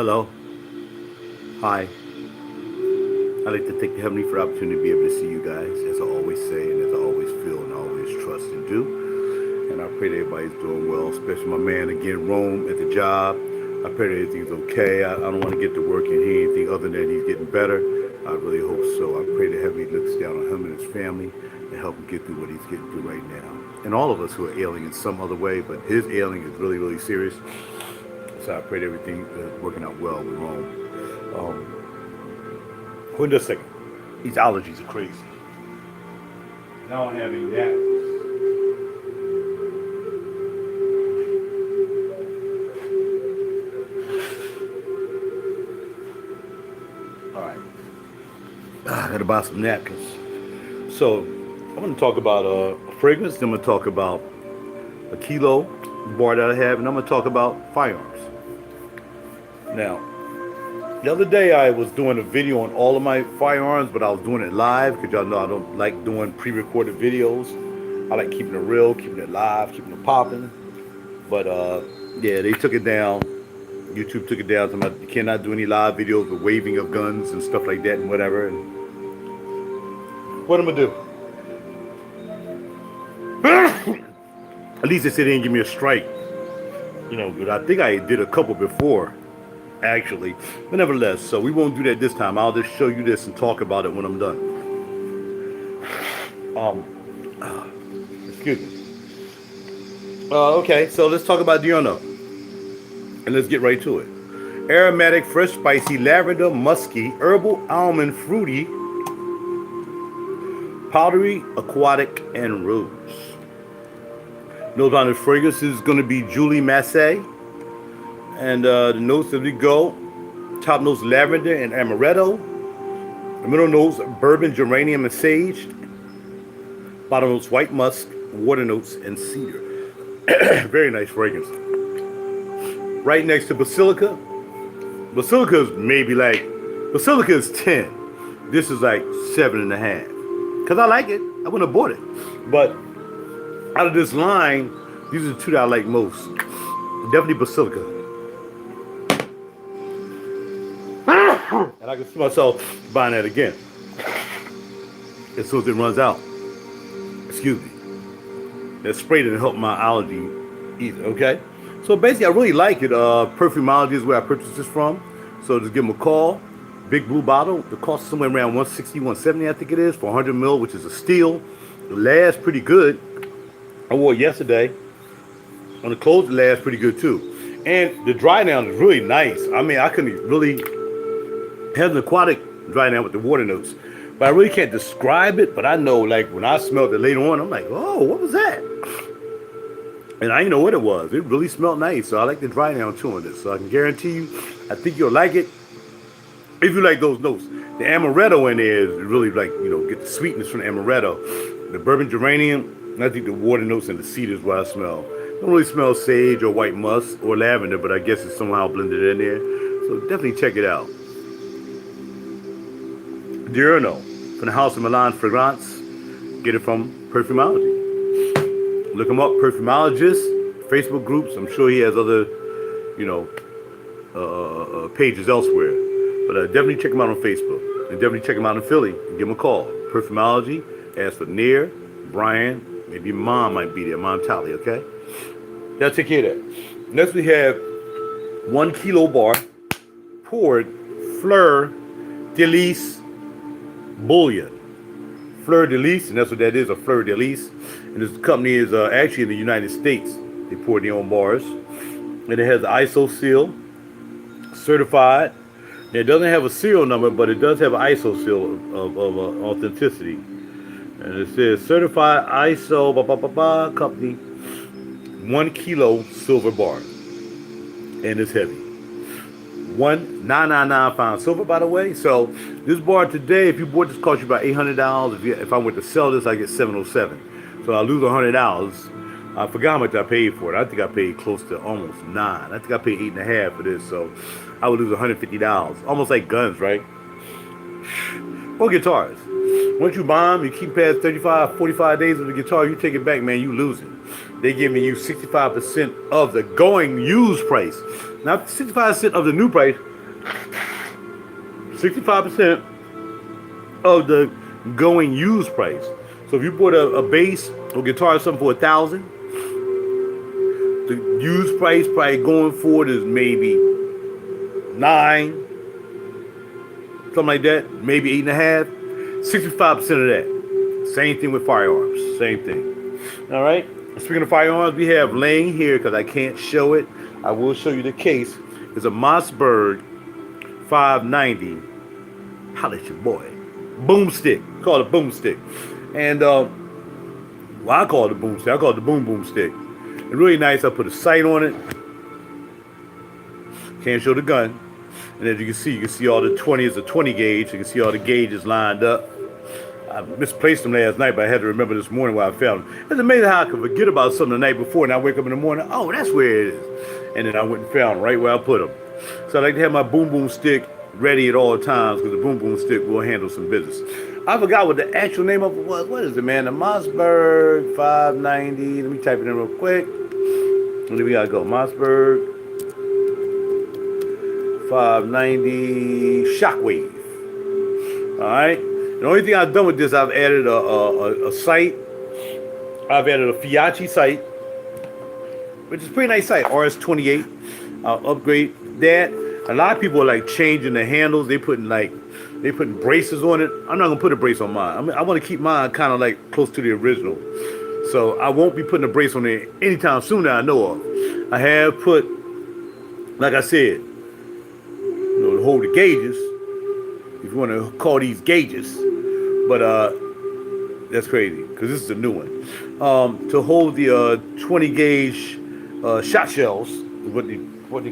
Hello. Hi. I'd like to thank the Heavenly for the opportunity to be able to see you guys, as I always say, and as I always feel, and always trust and do. And I pray that everybody's doing well, especially my man again, Rome, at the job. I pray that everything's okay. I don't want to get to work and hear anything other than he's getting better. I really hope so. I pray that Heavenly looks down on him and his family and help him get through what he's getting through right now. And all of us who are ailing in some other way, but his ailing is really, really serious. So I pray that everything is working out well with Rome. Hold on a second. These allergies are crazy. Now I'm having that. All right. I gotta buy some napkins. So I'm gonna talk about a fragrance. Then I'm gonna talk about a kilo bar that I have, and I'm gonna talk about firearms. Now, the other day I was doing a video on all of my firearms, but I was doing it live because y'all know I don't like doing pre-recorded videos. I like keeping it real, keeping it live, keeping it popping. But yeah, they took it down. YouTube took it down. So you cannot do any live videos with waving of guns and stuff like that and whatever. And what I'm gonna do? At least they said they didn't give me a strike. You know, but I think I did a couple before, actually. But nevertheless, so we won't do that this time. I'll just show you this and talk about it when I'm done. Excuse me. Okay, so let's talk about Diurno. And let's get right to it. Aromatic, fresh, spicy, lavender, musky, herbal, almond, fruity, powdery, aquatic, and rose. Notes on the fragrance is going to be Julie Massey. And the notes that we go, top notes lavender and amaretto. The middle notes bourbon, geranium, and sage. Bottom notes white musk, water notes, and cedar. Very nice fragrance. Right next to basilica. Basilica is maybe like, basilica is 10. This is like 7.5. Because I like it. I wouldn't have bought it. But out of this line, these are the two that I like most. Definitely basilica. And I can see myself buying that again as soon as it runs out. Excuse me. That spray didn't help my allergy either, okay? So basically, I really like it. Perfumology is where I purchased this from. So just give them a call. Big blue bottle. The cost is somewhere around $160, $170, I think it is, for 100 ml, which is a steal. It lasts pretty good. I wore it yesterday. On the clothes, it lasts pretty good too. And the dry down is really nice. I mean, I couldn't really have an aquatic dry down with the water notes. But I really can't describe it. But I know, like, when I smelled it later on, I'm like, oh, what was that? And I didn't know what it was. It really smelled nice. So I like the dry down too on this. So I can guarantee you, I think you'll like it. If you like those notes. The amaretto in there is really like, you know, get the sweetness from the amaretto. The bourbon geranium, and I think the water notes and the cedar is what I smell. Don't really smell sage or white musk or lavender, but I guess it's somehow blended in there. So definitely check it out. Diurno from the house of Milan Fragranze. Get it from Perfumology. Look him up, Perfumologist, Facebook groups. I'm sure he has other, you know, pages elsewhere. But definitely check him out on Facebook. And definitely check him out in Philly and give him a call. Perfumology. Ask for Nair, Brian, maybe Mom might be there, Mom Tally, okay? Now take care of that. Next we have 1 kilo bar, poured Fleur de Lis Bouillon. Fleur de Lis, and that's what that is, a Fleur de Lis. And this company is actually in the United States. They pour their own bars. And it has the ISO seal, certified. And it doesn't have a serial number, but it does have an ISO seal of authenticity. And it says certified ISO company, 1 kilo silver bar. And it's heavy. 1,999 pound silver, by the way. So this bar today, if you bought this, cost you about $800. If I were to sell this, I get $707. So I lose $100. I forgot how much I paid for it. I think I paid close to almost $9. I think I paid $8.50 for this. So I would lose $150. Almost like guns, right? Or guitars. Once you buy them, you keep past 35, 45 days with the guitar, you take it back, man, you losing. They giving you 65% of the going used price. Not 65% of the new price, 65% of the going used price. So if you bought a bass or guitar or something for $1,000, the used price probably going forward is maybe 9, something like that, maybe 8.5. 65% of that. Same thing with firearms. Same thing. All right. Speaking of firearms, we have laying here because I can't show it. I will show you the case. It's a Mossberg 590. Holla at your boy. BoomStick. Call it a BoomStick. And well, I call it a BoomStick. I call it the Boom Stick. It's really nice. I put a sight on it. Can't show the gun. And as you can see all the 20 is a 20 gauge. You can see all the gauges lined up. I misplaced them last night, but I had to remember this morning where I found them. It's amazing how I could forget about something the night before, and I wake up in the morning, oh, that's where it is. And then I went and found right where I put them. So I like to have my boom stick ready at all times because the boom stick will handle some business. I forgot what the actual name of it was. What is it, man? The Mossberg 590. Let me type it in real quick. And then we gotta go. Mossberg 590 Shockwave. All right. The only thing I've done with this, I've added a sight. I've added a Fiachi sight, which is a pretty nice sight. RS28. I'll upgrade that. A lot of people are like changing the handles. They putting braces on it. I'm not gonna put a brace on mine. I want to keep mine kind of like close to the original. So I won't be putting a brace on it anytime soon that I know of. I have put, like I said, to hold the gauges. If you want to call these gauges. But that's crazy because this is a new one. To hold the 20 gauge shot shells, what would they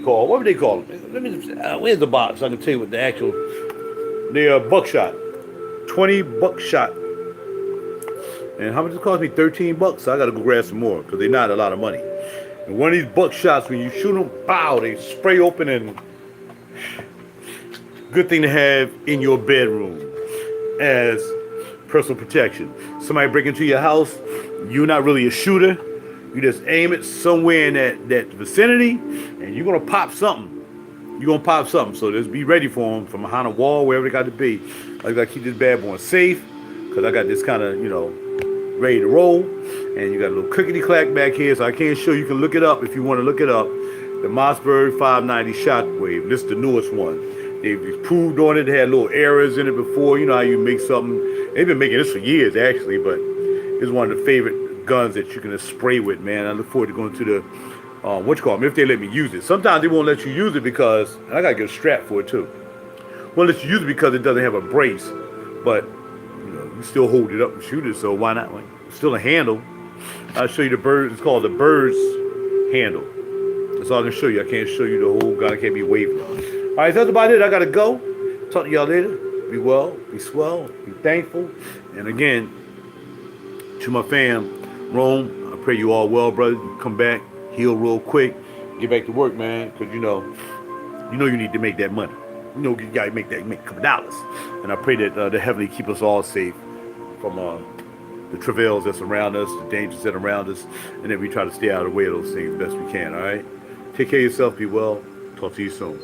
call them? Let me where's the box? I can tell you what the actual. They are buckshot, 20 buckshot. And how much it cost me? $13. So I gotta go grab some more because they're not a lot of money. And one of these buckshots, when you shoot them, pow, they spray open and. Good thing to have in your bedroom as personal protection. Somebody break into your house, you're not really a shooter. You just aim it somewhere in that vicinity, and you're gonna pop something. So just be ready for them from behind a wall, wherever it got to be. I gotta keep this bad boy safe, because I got this kind of, ready to roll. And you got a little clickety clack back here, so I can't show you. You can look it up if you want to look it up. The Mossberg 590 Shockwave. This is the newest one. They've improved on it. They had little errors in it before. You know how you make something. They've been making this for years, actually, but it's one of the favorite guns that you can spray with, man. I look forward to going to the, if they let me use it. Sometimes they won't let you use it because, I got to get a strap for it, too. Won't let you use it because it doesn't have a brace, but, you still hold it up and shoot it, so why not? It's still a handle. I'll show you the bird. It's called the bird's handle. That's all I can show you. I can't show you the whole gun. I can't be waving. All right, so that's about it. I got to go. Talk to y'all later. Be well, be swell, be thankful. And again, to my fam, Rome, I pray you all well, brother. You come back, heal real quick, get back to work, man, because you know you need to make that money. You got to make a couple dollars. And I pray that the heavenly keep us all safe from the travails that surround us, the dangers that surround us, and then we try to stay out of the way of those things best we can, all right? Take care of yourself, be well. Talk to you soon.